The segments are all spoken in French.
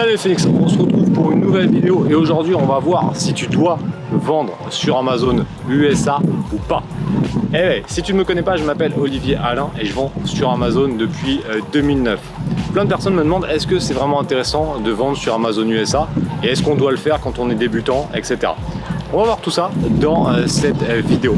Salut Phoenix, on se retrouve pour une nouvelle vidéo et aujourd'hui on va voir si tu dois vendre sur Amazon USA ou pas. Eh, si tu ne me connais pas, je m'appelle Olivier Alain et je vends sur Amazon depuis 2009. Plein de personnes me demandent est-ce que c'est vraiment intéressant de vendre sur Amazon USA et est-ce qu'on doit le faire quand on est débutant, etc. On va voir tout ça dans cette vidéo.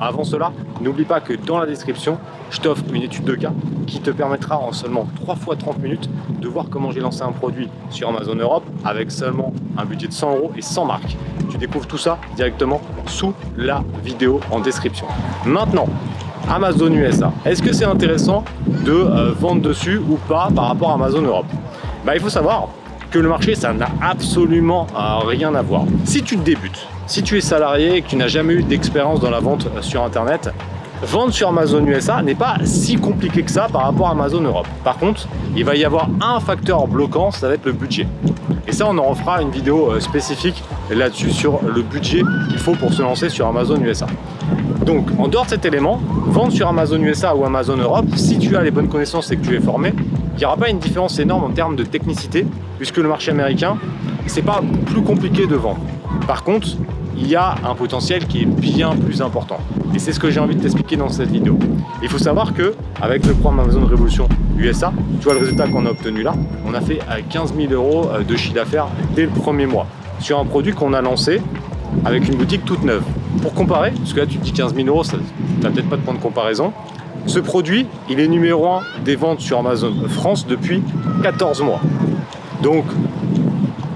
Avant cela, n'oublie pas que dans la description, je t'offre une étude de cas qui te permettra en seulement 3 fois 30 minutes de voir comment j'ai lancé un produit sur Amazon Europe avec seulement un budget de 100 € et sans marque. Tu découvres tout ça directement sous la vidéo en description. Maintenant, Amazon USA, est-ce que c'est intéressant de vendre dessus ou pas par rapport à Amazon Europe? Il faut savoir que le marché, ça n'a absolument rien à voir. Si tu débutes, si tu es salarié et que tu n'as jamais eu d'expérience dans la vente sur Internet, vendre sur Amazon USA n'est pas si compliqué que ça par rapport à Amazon Europe. Par contre, il va y avoir un facteur bloquant, ça va être le budget. Et ça, on en refera une vidéo spécifique là-dessus sur le budget qu'il faut pour se lancer sur Amazon USA. Donc, en dehors de cet élément, vendre sur Amazon USA ou Amazon Europe, si tu as les bonnes connaissances et que tu es formé, il n'y aura pas une différence énorme en termes de technicité, puisque le marché américain, c'est pas plus compliqué de vendre. Par contre, il y a un potentiel qui est bien plus important. Et c'est ce que j'ai envie de t'expliquer dans cette vidéo. Il faut savoir que avec le programme Amazon Révolution USA, tu vois le résultat qu'on a obtenu là, on a fait 15 000 € de chiffre d'affaires dès le premier mois sur un produit qu'on a lancé avec une boutique toute neuve. Pour comparer, parce que là tu te dis 15 000 €, ça n'a peut-être pas de point de comparaison. Ce produit, il est numéro 1 des ventes sur Amazon France depuis 14 mois. Donc,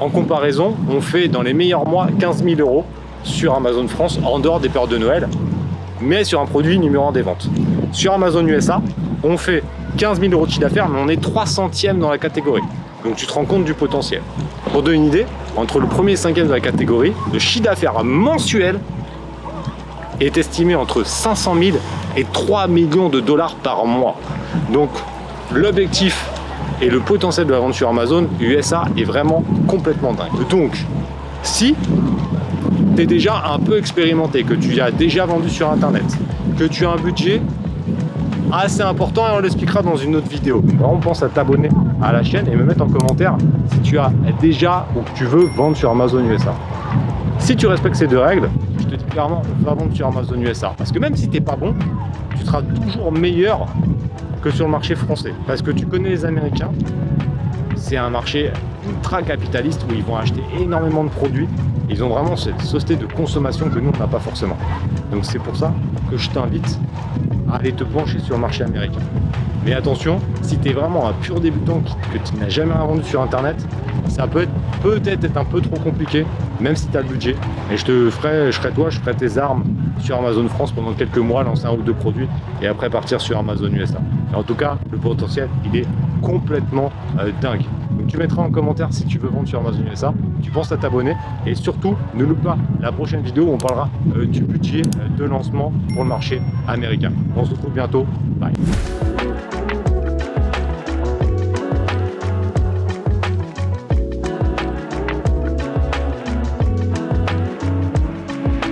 en comparaison, on fait dans les meilleurs mois 15 000 € sur Amazon France en dehors des périodes de Noël, mais sur un produit numéro 1 des ventes. Sur Amazon USA, on fait 15 000 € de chiffre d'affaires, mais on est 300e dans la catégorie. Donc tu te rends compte du potentiel. Pour donner une idée, entre le premier et 5e de la catégorie, le chiffre d'affaires mensuel est estimé entre 500 000 et 3 millions de dollars par mois. Donc l'objectif et le potentiel de la vente sur Amazon USA est vraiment complètement dingue. Donc si tu es déjà un peu expérimenté, que tu as déjà vendu sur Internet, que tu as un budget assez important, et on l'expliquera dans une autre vidéo. Vraiment, pense à t'abonner à la chaîne et me mettre en commentaire si tu as déjà ou que tu veux vendre sur Amazon USA. Si tu respectes ces deux règles, je te dis clairement, va vendre sur Amazon USA. Parce que même si tu n'es pas bon, tu seras toujours meilleur que sur le marché français. Parce que tu connais les Américains, c'est un marché ultra capitaliste où ils vont acheter énormément de produits. Ils ont vraiment cette société de consommation que nous, on n'a pas forcément. Donc c'est pour ça que je t'invite à aller te pencher sur le marché américain. Mais attention, si tu es vraiment un pur débutant que tu n'as jamais rien vendu sur Internet, ça peut peut-être être un peu trop compliqué, même si tu as le budget. Et je ferai tes armes sur Amazon France pendant quelques mois, lancer un ou deux produits et après partir sur Amazon USA. Et en tout cas, le potentiel, il est complètement dingue. Donc tu mettras en commentaire si tu veux vendre sur Amazon USA, tu penses à t'abonner et surtout ne loupe pas la prochaine vidéo où on parlera du budget de lancement pour le marché américain. On se retrouve bientôt, bye.